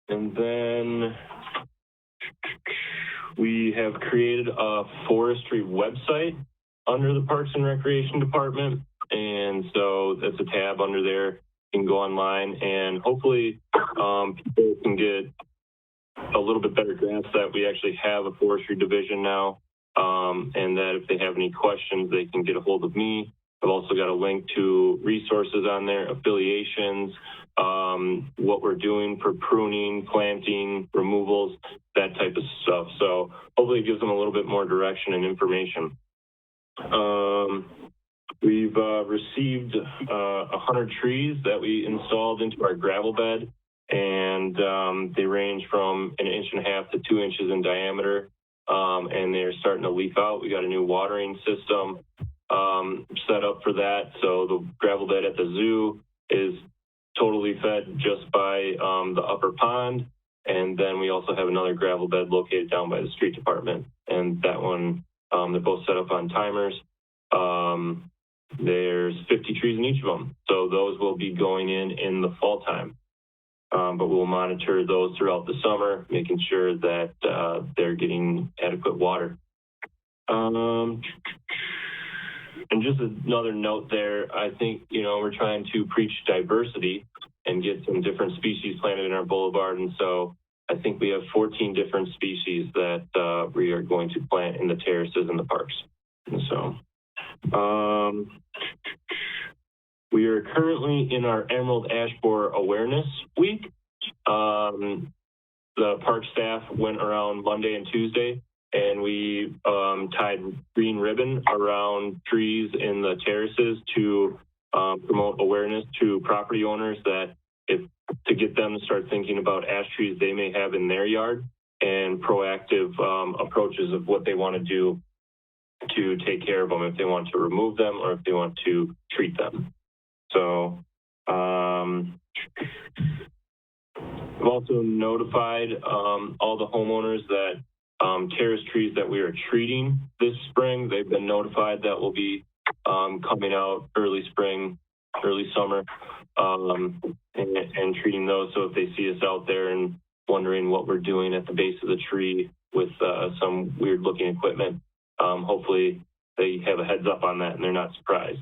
Speaker 8: And then we have created a forestry website under the Parks and Recreation Department. And so that's a tab under there. You can go online and hopefully people can get a little bit better grasp that we actually have a forestry division now. And that if they have any questions, they can get a hold of me. I've also got a link to resources on there, affiliations, what we're doing for pruning, planting, removals, that type of stuff. So hopefully it gives them a little bit more direction and information. We've received 100 trees that we installed into our gravel bed, and they range from 1.5 inches to 2 inches in diameter, and they're starting to leaf out. We got a new watering system set up for that. So the gravel bed at the zoo is totally fed just by the upper pond. And then we also have another gravel bed located down by the street department. And that one, they're both set up on timers. There's 50 trees in each of them. So those will be going in the fall time. But we'll monitor those throughout the summer, making sure that they're getting adequate water. And just another note there, I think, we're trying to preach diversity and get some different species planted in our boulevard. And so I think we have 14 different species that we are going to plant in the terraces and the parks. And so we are currently in our Emerald Ash Borer Awareness Week. The park staff went around Monday and Tuesday, and we tied green ribbon around trees in the terraces to promote awareness to property owners that to get them to start thinking about ash trees they may have in their yard and proactive approaches of what they want to do to take care of them, if they want to remove them or if they want to treat them. So I've also notified all the homeowners that terrace trees that we are treating this spring, they've been notified that will be coming out early spring, early summer, and treating those. So if they see us out there and wondering what we're doing at the base of the tree with some weird looking equipment, hopefully they have a heads up on that and they're not surprised.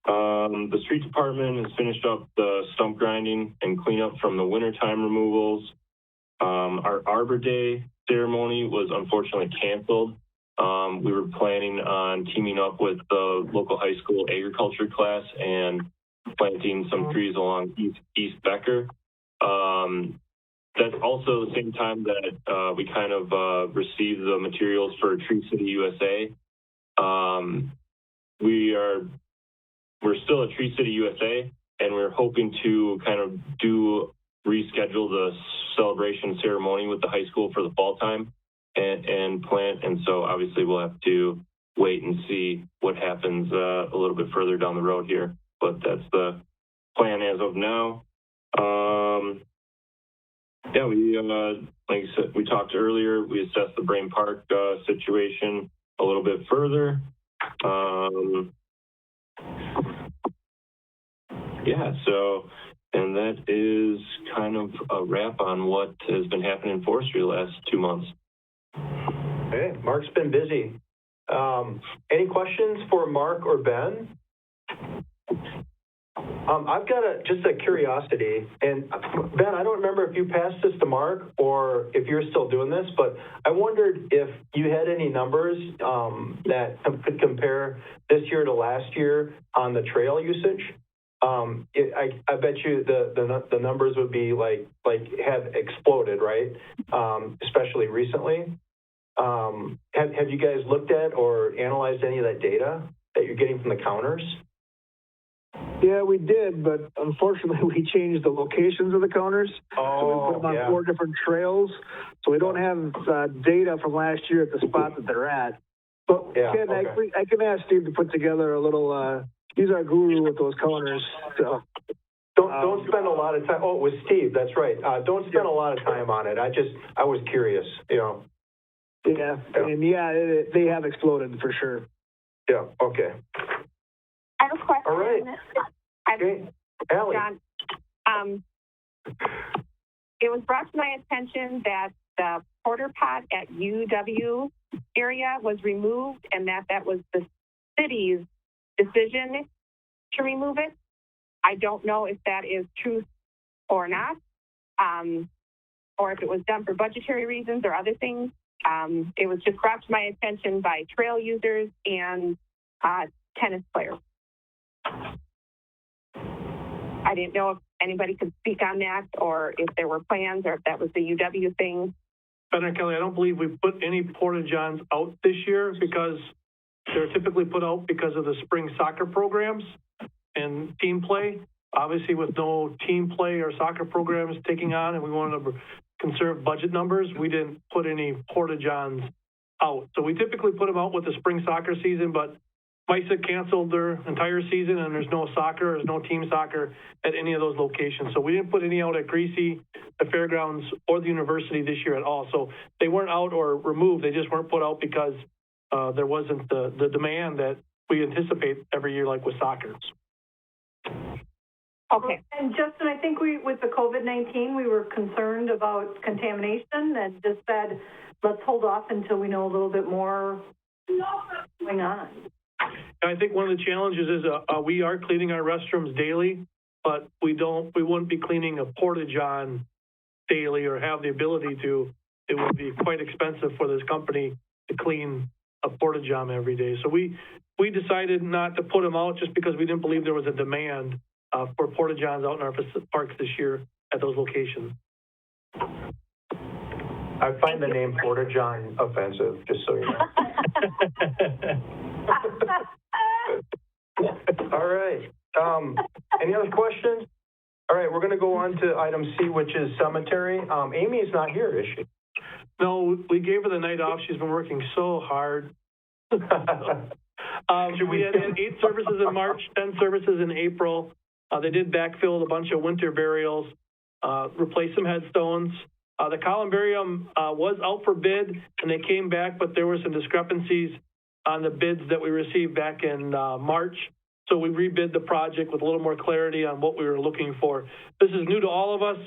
Speaker 8: The street department has finished up the stump grinding and cleanup from the wintertime removals. Our Arbor Day ceremony was unfortunately canceled. We were planning on teaming up with the local high school agriculture class and planting some trees along East Becker. That's also the same time that we kind of received the materials for Tree City USA. We're still at Tree City USA, and we're hoping to kind of reschedule the celebration ceremony with the high school for the fall time and plant. And so obviously we'll have to wait and see what happens a little bit further down the road here, but that's the plan as of now. Yeah, we, like I said, we talked earlier, we assessed the Brain Park situation a little bit further. Yeah, so, and that is kind of a wrap on what has been happening in forestry the last 2 months.
Speaker 5: Okay, Mark's been busy. Any questions for Mark or Ben? I've got just a curiosity, and Ben, I don't remember if you passed this to Mark or if you're still doing this, but I wondered if you had any numbers that could compare this year to last year on the trail usage. I bet you the numbers would be like have exploded, right? Especially recently. Have you guys looked at or analyzed any of that data that you're getting from the counters?
Speaker 6: Yeah, we did, but unfortunately we changed the locations of the counters. So we put them on 4 different trails. So we don't have data from last year at the spot that they're at. But
Speaker 5: Yeah,
Speaker 6: Ken,
Speaker 5: okay.
Speaker 6: I can ask Steve to put together a little, he's our guru with those counters, so.
Speaker 5: Don't spend a lot of time. Oh, it was Steve. That's right. Don't spend a lot of time on it. I was curious, you know.
Speaker 6: Yeah, and they have exploded for sure.
Speaker 5: Yeah, okay.
Speaker 9: I have a question.
Speaker 5: All right. Okay. Allie.
Speaker 9: John, it was brought to my attention that the porter pot at UW area was removed and that was the city's decision to remove it. I don't know if that is true or not, or if it was done for budgetary reasons or other things. It was just brought to my attention by trail users and tennis players. I didn't know if anybody could speak on that or if there were plans or if that was the UW thing.
Speaker 1: Ben and Kelly, I don't believe we put any porta-johns out this year because they're typically put out because of the spring soccer programs and team play. Obviously, with no team play or soccer programs taking on, and we wanted to conserve budget numbers, we didn't put any porta-johns out. So we typically put them out with the spring soccer season, but VICE-CHAIRPERSON canceled their entire season, and there's no soccer, there's no team soccer at any of those locations. So we didn't put any out at Greasy, the fairgrounds, or the university this year at all. So they weren't out or removed. They just weren't put out because there wasn't the demand that we anticipate every year, like with soccer.
Speaker 9: Okay.
Speaker 7: And Justin, I think with the COVID-19, we were concerned about contamination and just said, let's hold off until we know a little bit more going on.
Speaker 1: I think one of the challenges is we are cleaning our restrooms daily, but we wouldn't be cleaning a porta-john daily or have the ability to. It would be quite expensive for this company to clean a porta-john every day. So we decided not to put them out just because we didn't believe there was a demand for porta-johns out in our parks this year at those locations.
Speaker 5: I find the name porta-john offensive, just so you know. All right. Any other questions? All right, we're going to go on to item C, which is cemetery. Amy is not here, is she?
Speaker 1: No, we gave her the night off. She's been working so hard. We had 8 services in March, 10 services in April. They did backfill a bunch of winter burials, replace some headstones. The columbarium was out for bid, and they came back, but there were some discrepancies on the bids that we received back in March. So we rebid the project with a little more clarity on what we were looking for. This is new to all of us.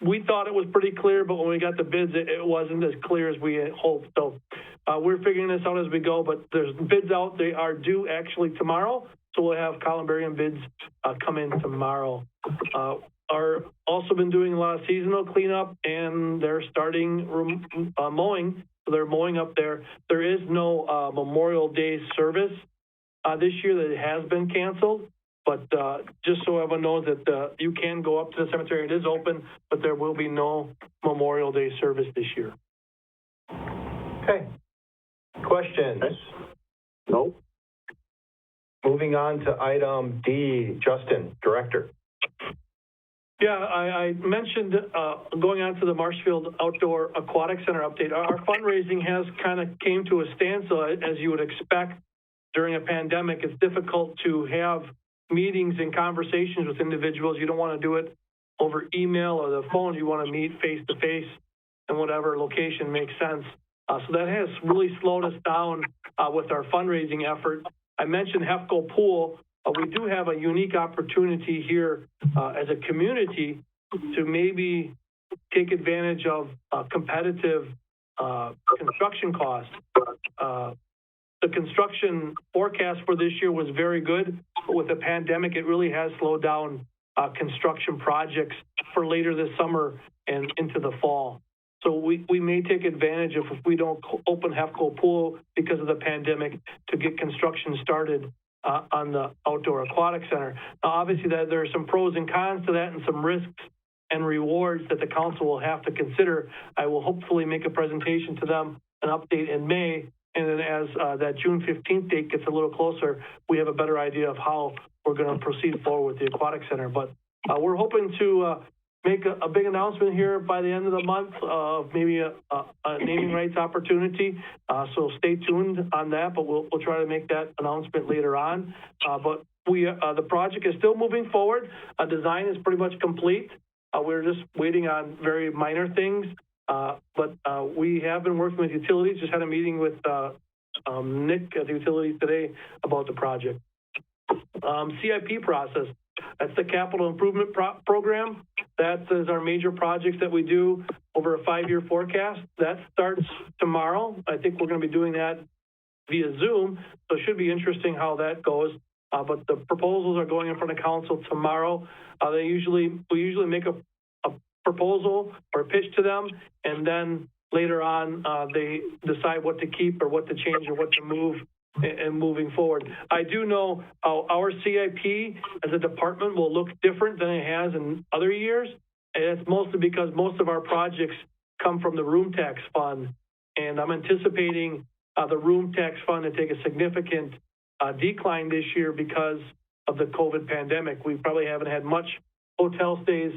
Speaker 1: We thought it was pretty clear, but when we got the bids, it wasn't as clear as we had hoped. So we're figuring this out as we go, but there's bids out. They are due actually tomorrow. So we'll have columbarium bids come in tomorrow. Are also been doing a lot of seasonal cleanup, and they're starting mowing. So they're mowing up there. There is no Memorial Day service this year that has been canceled. But just so everyone knows that you can go up to the cemetery. It is open, but there will be no Memorial Day service this year.
Speaker 5: Okay. Questions?
Speaker 3: No.
Speaker 5: Moving on to item D, Justin, Director.
Speaker 1: Yeah, I mentioned going on to the Marshfield Outdoor Aquatic Center update. Our fundraising has kind of came to a standstill, as you would expect during a pandemic. It's difficult to have meetings and conversations with individuals. You don't want to do it over email or the phone. You want to meet face-to-face in whatever location makes sense. So that has really slowed us down with our fundraising effort. I mentioned Hefco Pool. We do have a unique opportunity here as a community to maybe take advantage of competitive construction costs. The construction forecast for this year was very good, but with the pandemic, it really has slowed down construction projects for later this summer and into the fall. So we may take advantage of, if we don't open Hefco Pool because of the pandemic, to get construction started on the Outdoor Aquatic Center. Now, obviously, there are some pros and cons to that and some risks and rewards that the council will have to consider. I will hopefully make a presentation to them, an update in May, and then as that June 15th date gets a little closer, we have a better idea of how we're going to proceed forward with the Aquatic Center. But we're hoping to make a big announcement here by the end of the month of maybe a naming rights opportunity. So stay tuned on that, but we'll try to make that announcement later on. But the project is still moving forward. Design is pretty much complete. We're just waiting on very minor things. But we have been working with utilities, just had a meeting with Nick at the utilities today about the project. CIP process, that's the capital improvement program. That is our major projects that we do over a 5-year forecast. That starts tomorrow. I think we're going to be doing that via Zoom, so it should be interesting how that goes. But the proposals are going in front of council tomorrow. We usually make a proposal or pitch to them, and then later on they decide what to keep or what to change or what to move and moving forward. I do know our CIP as a department will look different than it has in other years, and it's mostly because most of our projects come from the room tax fund, and I'm anticipating the room tax fund to take a significant decline this year because of the COVID pandemic. We probably haven't had much hotel stays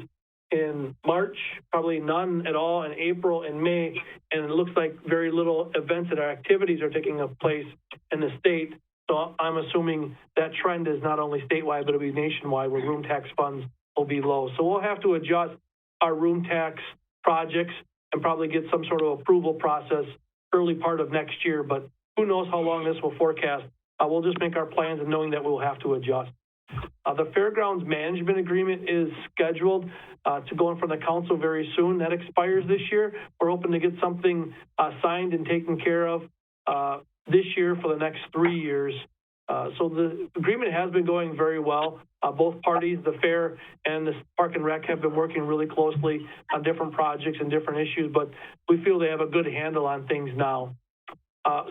Speaker 1: in March, probably none at all in April and May, and it looks like very little events or activities are taking place in the state. So I'm assuming that trend is not only statewide, but it'll be nationwide where room tax funds will be low. So we'll have to adjust our room tax projects and probably get some sort of approval process early part of next year, but who knows how long this will forecast. We'll just make our plans and knowing that we'll have to adjust. The Fairgrounds Management Agreement is scheduled to go in front of the council very soon. That expires this year. We're hoping to get something signed and taken care of this year for the next 3 years. So the agreement has been going very well. Both parties, the fair and the Park and Rec, have been working really closely on different projects and different issues, but we feel they have a good handle on things now.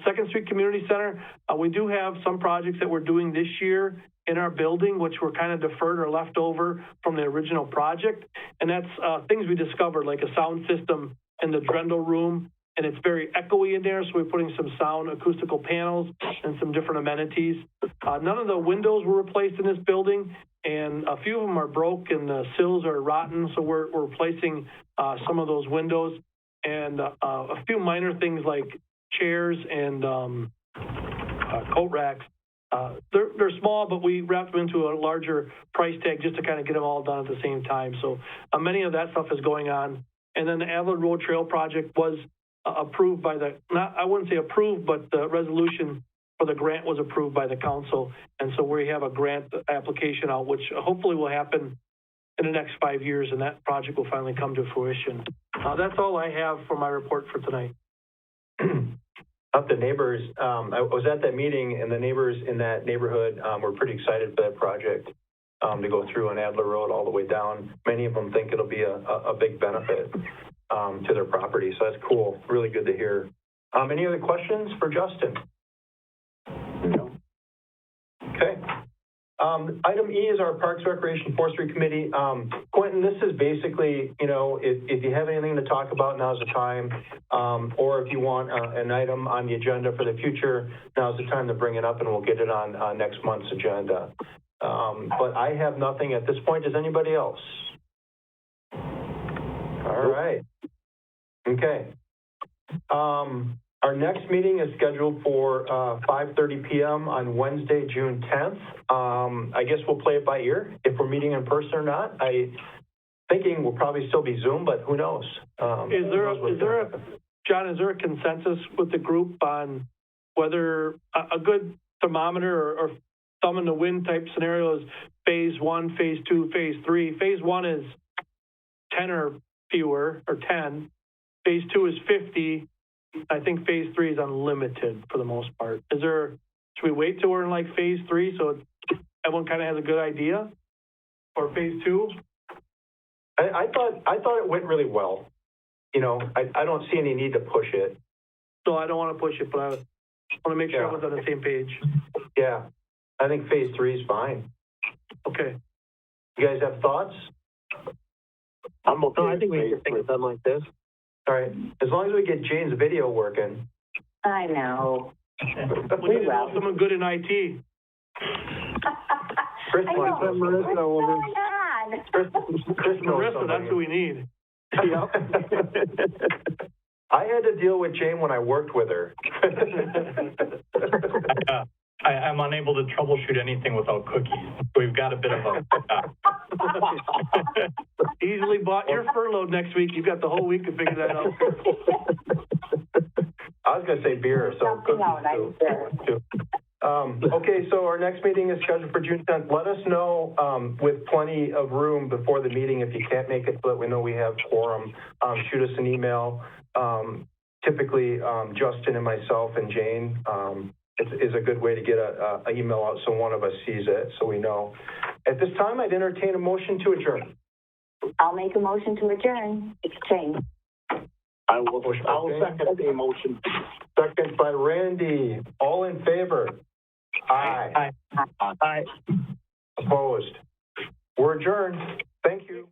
Speaker 1: Second Street Community Center, we do have some projects that we're doing this year in our building, which were kind of deferred or left over from the original project. And that's things we discovered, like a sound system in the Drendel room, and it's very echoey in there, so we're putting some sound acoustical panels and some different amenities. None of the windows were replaced in this building, and a few of them are broke and the sills are rotten, so we're replacing some of those windows, and a few minor things like chairs and coat racks. They're small, but we wrapped them into a larger price tag just to kind of get them all done at the same time. So many of that stuff is going on. And then the Adler Road Trail project was approved by I wouldn't say approved, but the resolution for the grant was approved by the council. And so we have a grant application out, which hopefully will happen in the next 5 years, and that project will finally come to fruition. That's all I have for my report for tonight.
Speaker 5: Up the neighbors, I was at that meeting, and the neighbors in that neighborhood were pretty excited for that project to go through on Adler Road all the way down. Many of them think it'll be a big benefit to their property, so that's cool. Really good to hear. Any other questions for Justin? No. Okay. Item E is our Parks, Recreation, Forestry Committee. Quentin, this is basically, if you have anything to talk about, now's the time. Or if you want an item on the agenda for the future, now's the time to bring it up and we'll get it on next month's agenda. But I have nothing at this point. Does anybody else? All right. Okay. Our next meeting is scheduled for 5:30 p.m. on Wednesday, June 10th. I guess we'll play it by ear if we're meeting in person or not. Thinking we'll probably still be Zoom, but who knows?
Speaker 1: John, is there a consensus with the group on whether a good thermometer or thumb in the wind type scenario is phase 1, phase 2, phase 3? Phase 1 is 10 or fewer, or 10. Phase 2 is 50. I think phase 3 is unlimited for the most part. Should we wait till we're in like phase 3 so everyone kind of has a good idea? Or phase 2?
Speaker 5: I thought it went really well. I don't see any need to push it.
Speaker 1: No, I don't want to push it, but I want to make sure everyone's on the same page.
Speaker 5: Yeah, I think phase 3 is fine.
Speaker 1: Okay.
Speaker 5: You guys have thoughts?
Speaker 3: I'm okay. No, I think we can take it done like this.
Speaker 5: All right. As long as we get Jane's video working.
Speaker 4: I know.
Speaker 1: We need to know someone good in IT.
Speaker 4: I know. What's going on?
Speaker 5: Chris knows
Speaker 1: Marissa,
Speaker 5: somebody.
Speaker 1: that's who we need.
Speaker 5: I had to deal with Jane when I worked with her.
Speaker 2: I'm unable to troubleshoot anything without cookies. We've got a bit of a...
Speaker 1: Easily bought. You're furloughed next week. You've got the whole week to figure that out.
Speaker 5: I was going to say beer, so cookies too. Okay, so our next meeting is scheduled for June 10th. Let us know with plenty of room before the meeting if you can't make it, so that we know we have quorum. Shoot us an email. Typically, Justin and myself and Jane is a good way to get an email out so one of us sees it, so we know. At this time, I'd entertain a motion to adjourn.
Speaker 4: I'll make a motion to adjourn. It's Jane.
Speaker 5: I will second the motion. Second by Randy. All in favor? Aye.
Speaker 3: Aye.
Speaker 5: Opposed? We're adjourned. Thank you.